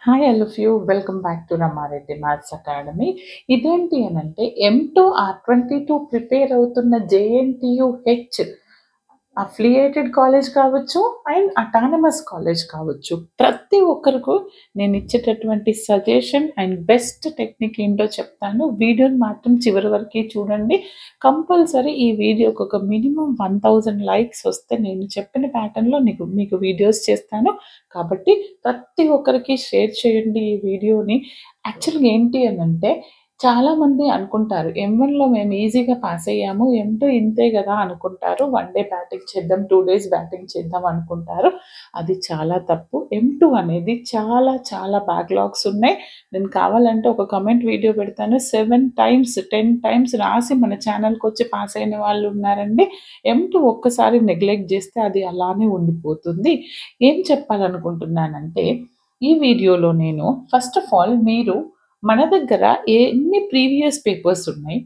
Hi all of you. Welcome back to Rama Reddy maths academy. ఇదేంటి అనంటే M2 R22 prepare అవుతున్న JNTU-H affiliated college కావచ్చు and autonomous college కావచ్చు, ప్రతి ఒక్కరికి నేను ఇచ్చేటటువంటి సజెషన్ అండ్ బెస్ట్ టెక్నిక్ ఏంటో చెప్తాను. వీడియోని మాత్రం చివరి వరకు చూడండి. కంపల్సరీ ఈ వీడియోకి ఒక మినిమం 1000 లైక్స్ వస్తే నేను చెప్పిన ప్యాటర్న్లో మీకు వీడియోస్ చేస్తాను. కాబట్టి ప్రతి ఒక్కరికి షేర్ చేయండి ఈ వీడియోని. యాక్చువల్గా ఏంటి అనంటే చాలామంది అనుకుంటారు M1లో మేము ఈజీగా పాస్ అయ్యాము, M2 ఇంతే కదా అనుకుంటారు. 1 డే బ్యాటింగ్ చేద్దాం, 2 డేస్ బ్యాటింగ్ చేద్దాం అనుకుంటారు. అది చాలా తప్పు. M2 అనేది చాలా చాలా బ్యాక్లాగ్స్ ఉన్నాయి. నేను కావాలంటే ఒక కమెంట్ వీడియో పెడతాను. 7 టైమ్స్ 10 టైమ్స్ రాసి మన ఛానల్కి వచ్చి పాస్ అయిన వాళ్ళు ఉన్నారండి. M2 ఒక్కసారి నెగ్లెక్ట్ చేస్తే అది అలానే ఉండిపోతుంది. ఏం చెప్పాలనుకుంటున్నానంటే ఈ వీడియోలో నేను ఫస్ట్ ఆఫ్ ఆల్ మీరు మన దగ్గర ఎన్ని ప్రీవియస్ పేపర్స్ ఉన్నాయి,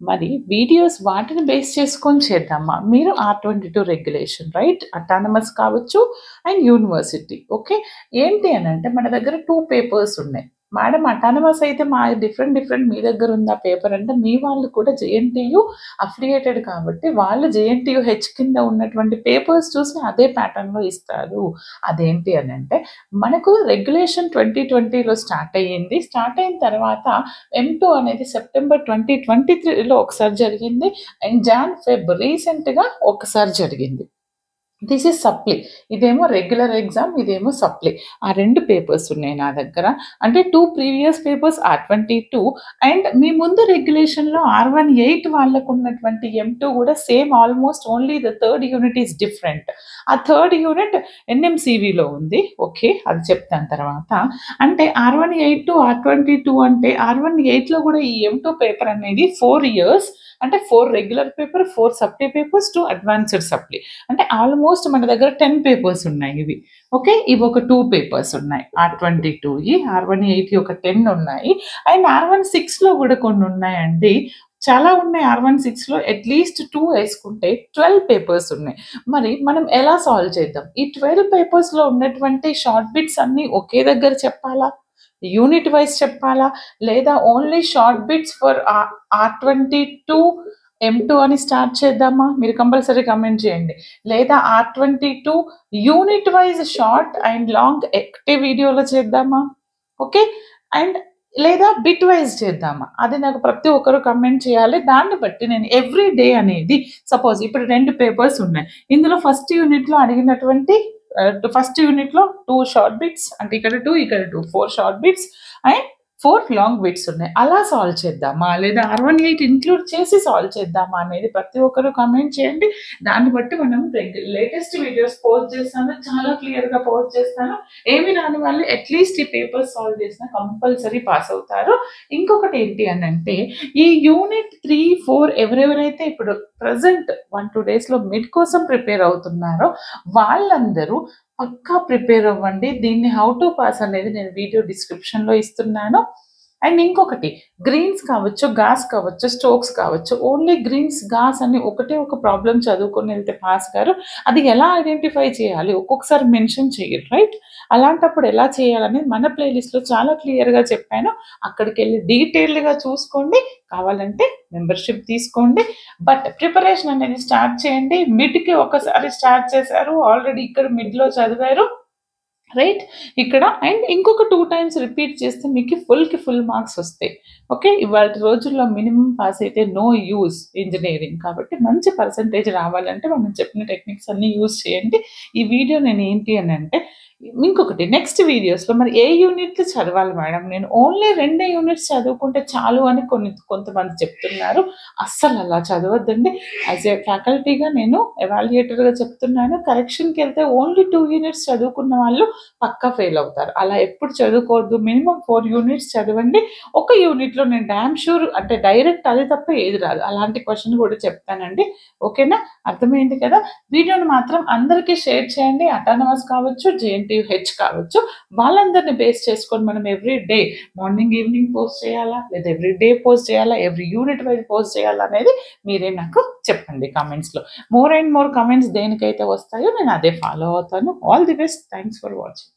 మరి వీడియోస్ వాటిని బేస్ చేసుకొని చేద్దామా. మీరు R22 రెగ్యులేషన్ రైట్, అటానమస్ కావచ్చు అండ్ యూనివర్సిటీ. ఓకే, ఏంటి అని అంటే మన దగ్గర 2 పేపర్స్ ఉన్నాయి. మేడం అటానమస్ అయితే మా డిఫరెంట్ మీ దగ్గర ఉంది ఆ పేపర్ అంటే, మీ వాళ్ళు కూడా JNTU అఫిలియేటెడ్ కాబట్టి వాళ్ళు JNTU-H కింద ఉన్నటువంటి పేపర్స్ చూసి అదే ప్యాటర్న్లో ఇస్తారు. అదేంటి అని అంటే మనకు రెగ్యులేషన్ 2020లో స్టార్ట్ అయ్యింది. స్టార్ట్ అయిన తర్వాత M2 అనేది సెప్టెంబర్ 2023లో ఒకసారి జరిగింది అండ్ Jan-Feb రీసెంట్గా ఒకసారి జరిగింది. This is supply. ఇదేమో రెగ్యులర్ ఎగ్జామ్, ఇదేమో సప్లీ. ఆ 2 పేపర్స్ ఉన్నాయి నా దగ్గర. అంటే 2 ప్రీవియస్ పేపర్స్ R22 అండ్ మీ ముందు రెగ్యులేషన్లో R18 వాళ్ళకు ఉన్నటువంటి M2 కూడా same almost, only the third unit is different. ఆ థర్డ్ యూనిట్ NMCVలో ఉంది. ఓకే, అది చెప్తాను తర్వాత. అంటే R18 టు R22 అంటే R18లో కూడా ఈ M2 పేపర్ అనేది 4 years, అంటే 4 regular paper, 4 supply papers, 2 advanced supply. అంటే ఆల్మోస్ట్ మన దగ్గర 10 పేపర్స్ ఉన్నాయి ఇవి. ఓకే, ఇవి ఒక 2 పేపర్స్ ఉన్నాయి R22, R18 ఒక 10 ఉన్నాయి అండ్ R16లో కూడా కొన్ని ఉన్నాయండి. చాలా ఉన్నాయి. R16లో అట్లీస్ట్ 2 వేసుకుంటే 12 పేపర్స్ ఉన్నాయి. మరి మనం ఎలా సాల్వ్ చేద్దాం? ఈ 12 పేపర్స్లో ఉన్నటువంటి షార్ట్ బిట్స్ అన్నీ ఒకే దగ్గర చెప్పాలా, యూనిట్ వైజ్ చెప్పాలా, లేదా only short bits for R22 M2 అని స్టార్ట్ చేద్దామా? మీరు కంపల్సరీ కమెంట్ చేయండి. లేదా R22 unit wise short and long ఒకటే వీడియోలో చేద్దామా? ఓకే, అండ్ లేదా బిట్ వైజ్ చేద్దామా? అది నాకు ప్రతి ఒక్కరు కమెంట్ చేయాలి. దాన్ని బట్టి నేను ఎవ్రీ డే అనేది, సపోజ్ ఇప్పుడు 2 పేపర్స్ ఉన్నాయి. ఇందులో ఫస్ట్ యూనిట్లో అడిగినటువంటి ఫస్ట్ యూనిట్లో 2 షార్ట్ బిట్స్, అంటే ఇక్కడ 2 ఇక్కడ 2, 4 short bits and 4 long bits ఉన్నాయి. అలా సాల్వ్ చేద్దామా, లేదా R18 ఇంక్లూడ్ చేసి సాల్వ్ చేద్దామా అనేది ప్రతి ఒక్కరు కామెంట్ చేయండి. దాన్ని బట్టి మనం లేటెస్ట్ వీడియోస్ పోస్ట్ చేస్తాను, చాలా క్లియర్గా పోస్ట్ చేస్తాను. ఏమి రాని వాళ్ళు అట్లీస్ట్ ఈ పేపర్ సాల్వ్ చేసినా కంపల్సరీ పాస్ అవుతారు. ఇంకొకటి ఏంటి అని అంటే ఈ యూనిట్ 3, 4 ఎవరెవరైతే ఇప్పుడు ప్రజెంట్ 1-2 డేస్లో మిడ్ కోసం ప్రిపేర్ అవుతున్నారో వాళ్ళందరూ పక్కా ప్రిపేర్ అవ్వండి. దీన్ని హౌ టు పాస్ అనేది నేను వీడియో డిస్క్రిప్షన్లో ఇస్తున్నాను. అండ్ ఇంకొకటి, గ్రీన్స్ కావచ్చు, గాస్ కావచ్చు, స్ట్రోక్స్ కావచ్చు, ఓన్లీ గ్రీన్స్ గాస్ అని ఒకటే ఒక ప్రాబ్లం చదువుకొని వెళ్తే పాస్ గారు, అది ఎలా ఐడెంటిఫై చేయాలి ఒక్కొక్కసారి మెన్షన్ చేయరు రైట్. అలాంటప్పుడు ఎలా చేయాలని మన ప్లేలిస్ట్లో చాలా క్లియర్గా చెప్పాను. అక్కడికి వెళ్ళి డీటెయిల్డ్గా చూసుకోండి. కావాలంటే మెంబర్షిప్ తీసుకోండి. బట్ ప్రిపరేషన్ అనేది స్టార్ట్ చేయండి. మిడ్కి ఒకసారి స్టార్ట్ చేశారు, ఆల్రెడీ ఇక్కడ మిడ్లో చదివారు రైట్, ఇక్కడ అండ్ ఇంకొక 2 టైమ్స్ రిపీట్ చేస్తే మీకు ఫుల్ మార్క్స్ వస్తాయి. ఓకే, ఇవాళ రోజుల్లో మినిమం పాస్ అయితే నో యూజ్ ఇంజనీరింగ్. కాబట్టి మంచి పర్సంటేజ్ రావాలంటే మనం చెప్పిన టెక్నిక్స్ అన్నీ యూజ్ చేయండి. ఈ వీడియో నేను ఏంటి అని అంటే, ఇంకొకటి నెక్స్ట్ వీడియోస్లో మరి ఏ యూనిట్లు చదవాలి మేడం, నేను ఓన్లీ 2 యూనిట్స్ చదువుకుంటే చాలు అని కొంతమంది చెప్తున్నారు. అస్సలు అలా చదవద్దండి. యాజ్ ఏ ఫ్యాకల్టీగా నేను ఎవాల్యుయేటర్గా చెప్తున్నాను. కరెక్షన్కి వెళ్తే ఓన్లీ 2 యూనిట్స్ చదువుకున్న వాళ్ళు పక్కా ఫెయిల్ అవుతారు. అలా ఎప్పుడు చదువుకోవద్దు. మినిమం 4 యూనిట్స్ చదవండి. ఒక యూనిట్లో నేను డామ్ షూర్ అంటే డైరెక్ట్ అది తప్ప ఏది రాదు, అలాంటి క్వశ్చన్ కూడా చెప్తానండి. ఓకేనా, అర్థమైంది కదా? వీడియోని మాత్రం అందరికీ షేర్ చేయండి. అటానమస్ కావచ్చు, JNTU-H కావచ్చు, వాళ్ళందరినీ బేస్ చేసుకొని మనం every day morning evening post చేయాలా, లేదా ఎవ్రీ డే పోస్ట్ చేయాలా, ఎవ్రీ యూనిట్ వైజ్ పోస్ట్ చేయాలా అనేది మీరే నాకు చెప్పండి కామెంట్స్లో. మోర్ అండ్ మోర్ కమెంట్స్ దేనికైతే వస్తాయో నేను అదే ఫాలో అవుతాను. All the best. Thanks for watching.